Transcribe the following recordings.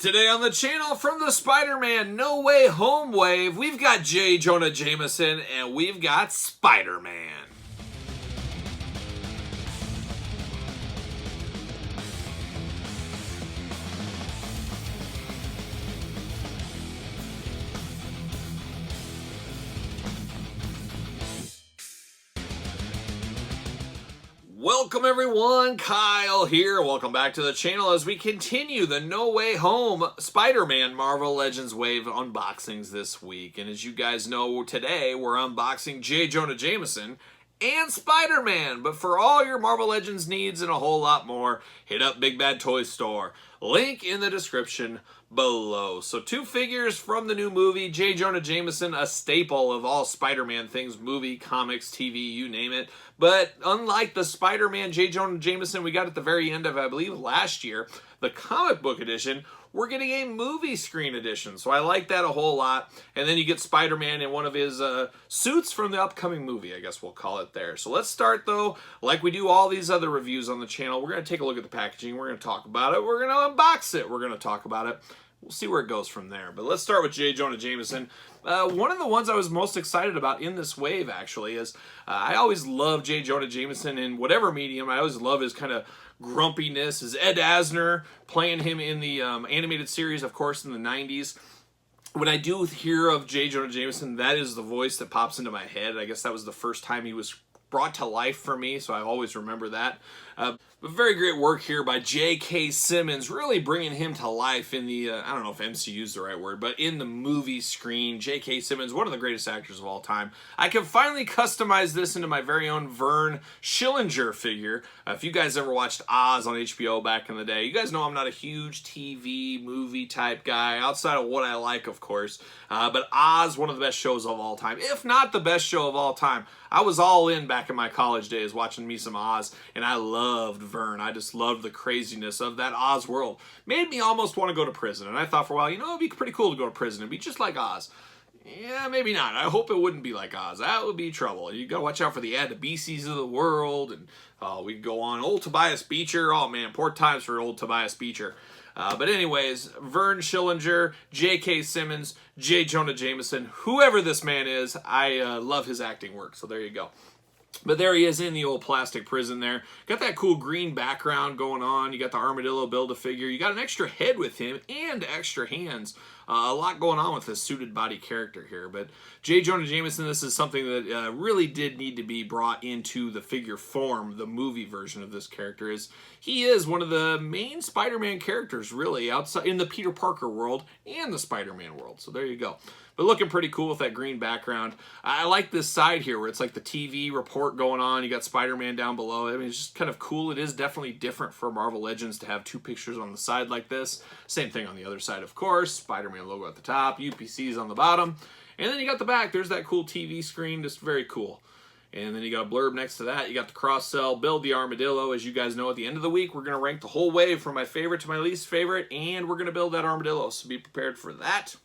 Today on the channel, from the Spider-Man No Way Home wave, we've got Jonah Jameson, and we've got Spider-Man. Welcome everyone, Kyle here. Welcome back to the channel as we continue the No Way Home Spider-Man Marvel Legends Wave unboxings this week. And as you guys know, today we're unboxing Jonah Jameson and Spider-Man. But for all your Marvel Legends needs and a whole lot more, hit up Big Bad Toy Store. Link in the description below. So 2 figures from the new movie, Jonah Jameson, a staple of all Spider-Man things, movie, comics, TV, you name it. But unlike the Spider-Man Jonah Jameson we got at the very end of, I believe, last year, the comic book edition, we're getting a movie screen edition. So I like that a whole lot. And then you get Spider-Man in one of his suits from the upcoming movie, I guess we'll call it there. So let's start, though, like we do all these other reviews on the channel. We're going to take a look at the packaging. We're going to talk about it. We're going to unbox it. We're going to talk about it. We'll see where it goes from there. But let's start with Jonah Jameson. One of the ones I was most excited about in this wave, actually, is I always love Jonah Jameson in whatever medium. I always love his kind of grumpiness. His Ed Asner, playing him in the animated series, of course, in the 90s. When I do hear of Jonah Jameson, that is the voice that pops into my head. I guess that was the first time he was brought to life for me, so I always remember that. But very great work here by J.K. Simmons, really bringing him to life in the, I don't know if MCU is the right word, but in the movie screen. J.K. Simmons, one of the greatest actors of all time. I can finally customize this into my very own Vern Schillinger figure. If you guys ever watched Oz on HBO back in the day, you guys know I'm not a huge TV, movie type guy, outside of what I like, of course. But Oz, one of the best shows of all time, if not the best show of all time. I was all in back in my college days watching me some Oz, and I loved Vern. I just loved the craziness of that Oz world. Made me almost want to go to prison, and I thought for a while, you know, it'd be pretty cool to go to prison and be just like Oz. Yeah, maybe not. I hope it wouldn't be like Oz. That would be trouble. You gotta watch out for the Adabieses of the world, and we could go on. Old Tobias Beecher. Oh man, poor times for old Tobias Beecher. But anyways, Vern Schillinger, J.K. Simmons, Jonah Jameson, whoever this man is, I love his acting work. So there you go. But there he is in the old plastic prison there. Got that cool green background going on. You got the armadillo Build-A-Figure. You got an extra head with him and extra hands. A lot going on with this suited body character here. But Jonah Jameson, this is something that really did need to be brought into the figure form, the movie version of this character. He is one of the main Spider-Man characters, really, outside in the Peter Parker world and the Spider-Man world. So there you go. But looking pretty cool with that green background. I like this side here where it's like the TV report going on. You got Spider-Man down below. I mean, it's just kind of cool. It is definitely different for Marvel Legends to have 2 pictures on the side like this. Same thing on the other side, of course. Spider-Man logo at the top, UPCs on the bottom. And then you got the back. There's that cool TV screen. Just very cool. And then you got a blurb next to that. You got the cross-sell, build the armadillo. As you guys know, at the end of the week, we're going to rank the whole wave from my favorite to my least favorite. And we're going to build that armadillo. So be prepared for that.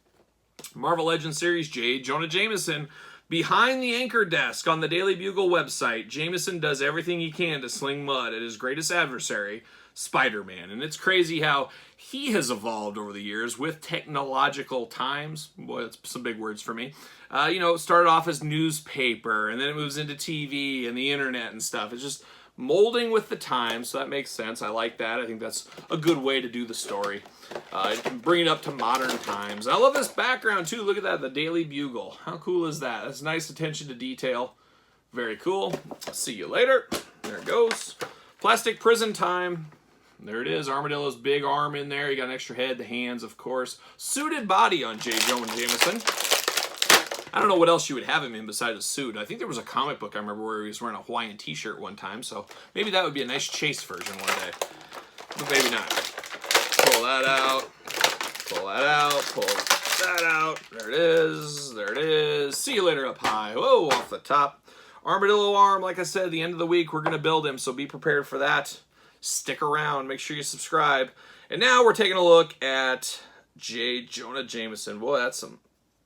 Marvel Legends series, Jonah Jameson. Behind the anchor desk on the Daily Bugle website, Jameson does everything he can to sling mud at his greatest adversary, Spider-Man. And it's crazy how he has evolved over the years with technological times. Boy, that's some big words for me. You know, it started off as newspaper, and then it moves into TV and the internet and stuff. It's just molding with the times, so that makes sense. I like that. I think that's a good way to do the story. Bring it up to modern times. I love this background, too. Look at that, the Daily Bugle. How cool is that? That's nice attention to detail. Very cool. See you later. There it goes. Plastic prison time. There it is. Armadillo's big arm in there. You got an extra head, the hands, of course. Suited body on Jonah Jameson. I don't know what else you would have him in besides a suit. I think there was a comic book I remember where he was wearing a Hawaiian t-shirt one time, so maybe that would be a nice chase version one day. But maybe not. Pull that out. Pull that out. Pull that out. There it is. There it is. See you later up high. Whoa, off the top. Armadillo arm, like I said, at the end of the week, we're going to build him, so be prepared for that. Stick around. Make sure you subscribe. And now we're taking a look at Jonah Jameson. Boy, that's some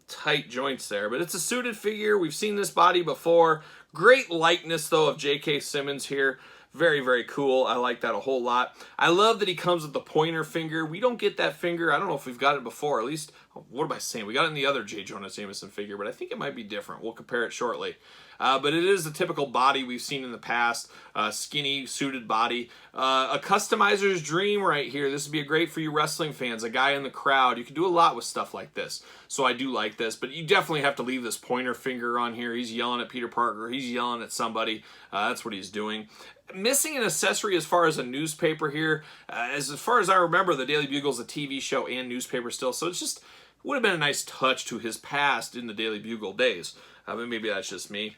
tight joints there, but it's a suited figure. We've seen this body before. Great likeness, though, of J.K. Simmons here. Very, very cool. I like that a whole lot. I love that he comes with the pointer finger. We don't get that finger. I don't know if we've got it before. At least, what am I saying? We got it in the other J. Jonah Jameson figure, but I think it might be different. We'll compare it shortly. But it is the typical body we've seen in the past. Skinny, suited body. A customizer's dream right here. This would be great for you wrestling fans. A guy in the crowd. You can do a lot with stuff like this. So I do like this. But you definitely have to leave this pointer finger on here. He's yelling at Peter Parker. He's yelling at somebody. That's what he's doing. Missing an accessory as far as a newspaper here. As far as I remember, the Daily Bugle is a TV show and newspaper still. So it's just would have been a nice touch to his past in the Daily Bugle days. But maybe that's just me.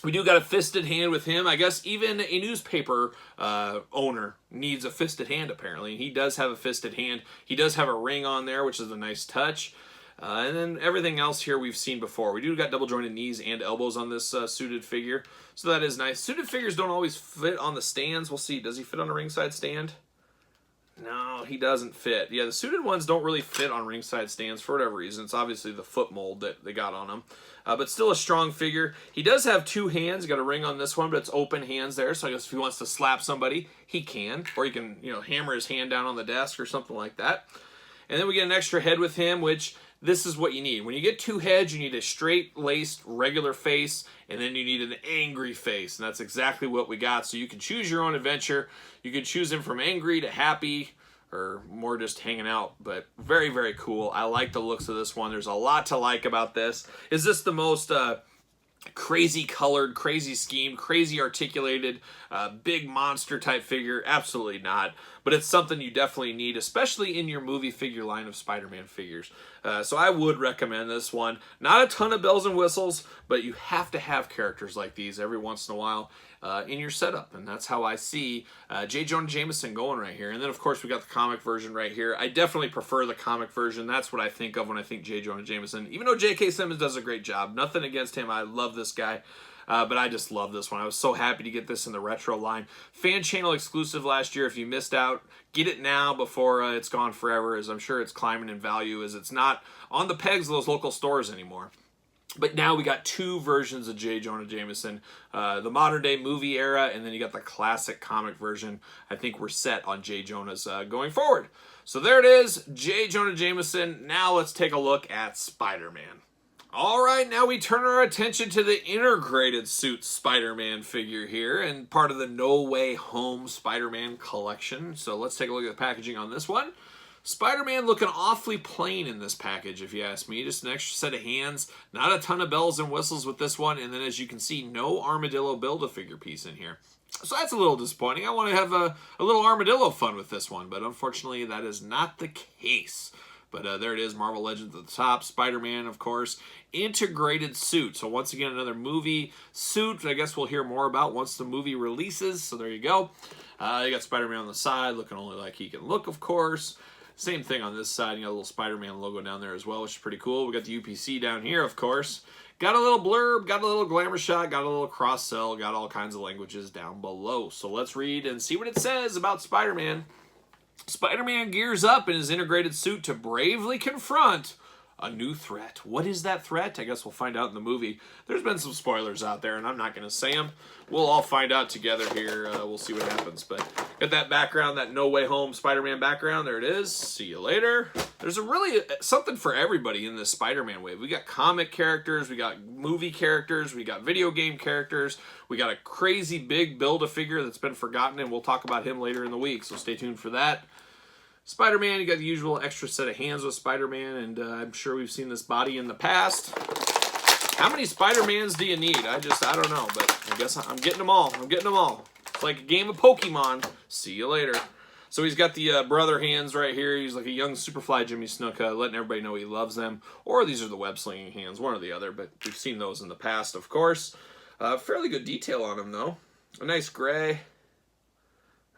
We do got a fisted hand with him. I guess even a newspaper owner needs a fisted hand, apparently. He does have a fisted hand. He does have a ring on there, which is a nice touch. And then everything else here we've seen before. We do got double jointed knees and elbows on this suited figure. So that is nice. Suited figures don't always fit on the stands. We'll see. Does he fit on a ringside stand? No, he doesn't fit. Yeah, the suited ones don't really fit on ringside stands for whatever reason. It's obviously the foot mold that they got on him. But still a strong figure. He does have two hands. Got a ring on this one, but it's open hands there. So I guess if he wants to slap somebody, he can. Or he can, hammer his hand down on the desk or something like that. And then we get an extra head with him, which this is what you need. When you get two heads, you need a straight-laced, regular face, and then you need an angry face. And that's exactly what we got. So you can choose your own adventure. You can choose him from angry to happy, or more just hanging out, but very, very cool. I like the looks of this one. There's a lot to like about this. Is this the most crazy colored, crazy schemed, crazy articulated, big monster type figure? Absolutely not. But it's something you definitely need, especially in your movie figure line of Spider-Man figures. So I would recommend this one. Not a ton of bells and whistles, but you have to have characters like these every once in a while in your setup. And that's how I see J. Jonah Jameson going right here. And then, of course, we got the comic version right here. I definitely prefer the comic version. That's what I think of when I think J. Jonah Jameson. Even though J.K. Simmons does a great job. Nothing against him. I love this guy. But I just love this one. I was so happy to get this in the retro line. Fan channel exclusive last year. If you missed out, get it now before it's gone forever, as I'm sure it's climbing in value, as it's not on the pegs of those local stores anymore. But now we got two versions of J. Jonah Jameson, the modern day movie era, and then you got the classic comic version. I think we're set on J. Jonah's going forward. So there it is, J. Jonah Jameson. Now let's take a look at Spider-Man. All right, now we turn our attention to the integrated suit Spider-Man figure here, and part of the No Way Home Spider-Man collection. So let's take a look at the packaging on this one. Spider-Man looking awfully plain in this package, if you ask me. Just an extra set of hands, not a ton of bells and whistles with this one, and then as you can see, no Armadillo Build-A-Figure piece in here. So that's a little disappointing. I want to have a little Armadillo fun with this one, but unfortunately that is not the case. But there it is, Marvel Legends at the top. Spider-Man, of course. Integrated suit. So once again, another movie suit. I guess we'll hear more about once the movie releases. So there you go. You got Spider-Man on the side, looking only like he can look, of course. Same thing on this side. You got a little Spider-Man logo down there as well, which is pretty cool. We got the UPC down here, of course. Got a little blurb, got a little glamour shot, got a little cross-sell, got all kinds of languages down below. So let's read and see what it says about Spider-Man. Spider-Man gears up in his integrated suit to bravely confront a new threat. What is that threat? I guess we'll find out in the movie. There's been some spoilers out there, and I'm not going to say them. We'll all find out together here. We'll see what happens. But got that background, that No Way Home Spider-Man background. There it is. See you later. There's really something for everybody in this Spider-Man wave. We got comic characters. We got movie characters. We got video game characters. We got a crazy big Build-A-Figure that's been forgotten, and we'll talk about him later in the week. So stay tuned for that. Spider-Man, you got the usual extra set of hands with Spider-Man, and I'm sure we've seen this body in the past. How many Spider-Mans do you need? I don't know, but I guess I'm getting them all. I'm getting them all. It's like a game of Pokemon. See you later. So he's got the brother hands right here. He's like a young Superfly Jimmy Snuka, letting everybody know he loves them. Or these are the web-slinging hands, one or the other, but we've seen those in the past, of course. Fairly good detail on him, though. A nice gray.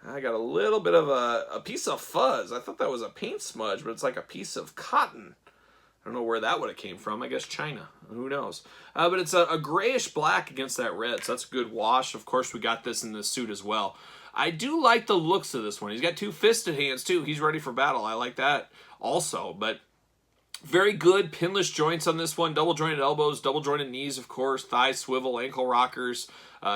I got a little bit of a piece of fuzz. I thought that was a paint smudge, but it's like a piece of cotton. I don't know where that would have came from. I guess China. Who knows? But it's a grayish black against that red, so that's a good wash. Of course, we got this in this suit as well. I do like the looks of this one. He's got two fisted hands, too. He's ready for battle. I like that also, but Very good pinless joints on this one. Double jointed elbows, double jointed knees, of course, thigh swivel, ankle rockers,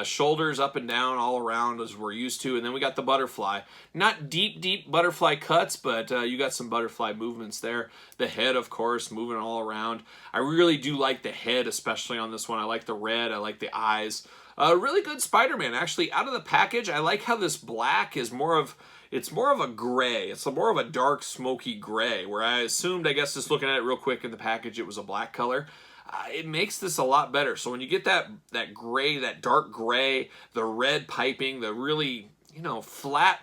shoulders up and down all around as we're used to. And then we got the butterfly. Not deep butterfly cuts, but you got some butterfly movements there. The head, of course, moving all around. I really do like the head, especially on this one. I like the red. I like the eyes. Really good Spider-Man. Actually, out of the package, I like how this black is more of a gray. It's more of a dark, smoky gray, where I assumed, I guess, just looking at it real quick in the package, it was a black color. It makes this a lot better. So when you get that gray, that dark gray, the red piping, the really, flat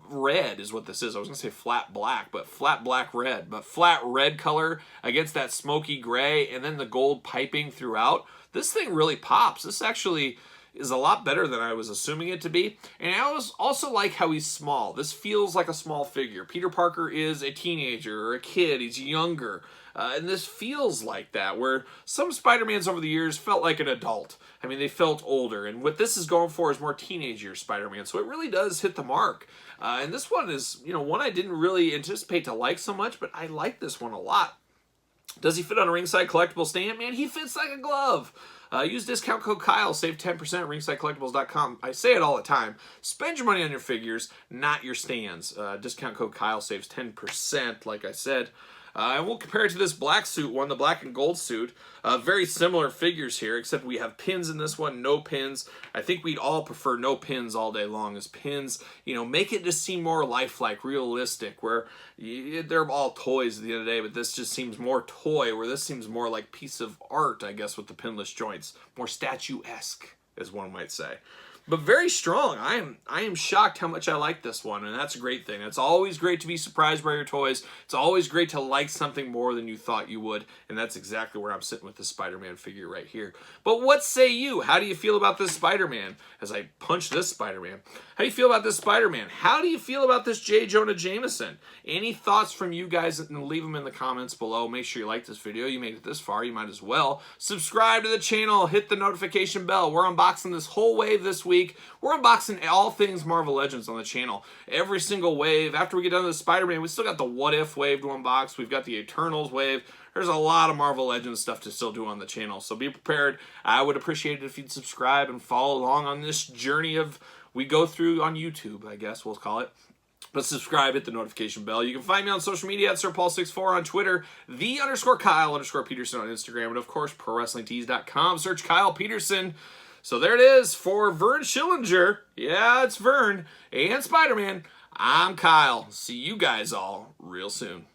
red is what this is. I was going to say flat black, but flat black red. But flat red color against that smoky gray, and then the gold piping throughout. This thing really pops. This actually is a lot better than I was assuming it to be. And I also like how he's small. This feels like a small figure. Peter Parker is a teenager or a kid. He's younger. And this feels like that, where some Spider-Mans over the years felt like an adult. I mean, they felt older. And what this is going for is more teenage year Spider-Man. So it really does hit the mark. And this one is, one I didn't really anticipate to like so much, but I like this one a lot. Does he fit on a Ringside Collectibles stand? Man, he fits like a glove. Use discount code Kyle, save 10% at ringsidecollectibles.com. I say it all the time. Spend your money on your figures, not your stands. Discount code Kyle saves 10%, like I said. And we'll compare it to this black suit one, the black and gold suit. Very similar figures here, except we have pins in this one, no pins. I think we'd all prefer no pins all day long, as pins, make it just seem more lifelike, realistic, where they're all toys at the end of the day, but this just seems more toy, where this seems more like piece of art, I guess, with the pinless joints. More statuesque, as one might say. But very strong. I am shocked how much I like this one, and that's a great thing. It's always great to be surprised by your toys. It's always great to like something more than you thought you would, and that's exactly where I'm sitting with this Spider-Man figure right here. But what say you? How do you feel about this Spider-Man? As I punch this Spider-Man. How do you feel about this Spider-Man? How do you feel about this J. Jonah Jameson? Any thoughts from you guys? And leave them in the comments below. Make sure you like this video. You made it this far. You might as well subscribe to the channel. Hit the notification bell. We're unboxing this whole wave this week. We're unboxing all things Marvel Legends on the channel. Every single wave. After we get done with Spider-Man, we still got the What If wave to unbox. We've got the Eternals wave. There's a lot of Marvel Legends stuff to still do on the channel, so be prepared. I would appreciate it if you'd subscribe and follow along on this journey of we go through on YouTube, I guess we'll call it. But subscribe, hit the notification bell. You can find me on social media at SirPaul64 on Twitter, _Kyle_Peterson on Instagram, and of course, ProWrestlingTees.com. Search Kyle Peterson. So there it is for Vern Schillinger. Yeah, it's Vern. And Spider-Man. I'm Kyle. See you guys all real soon.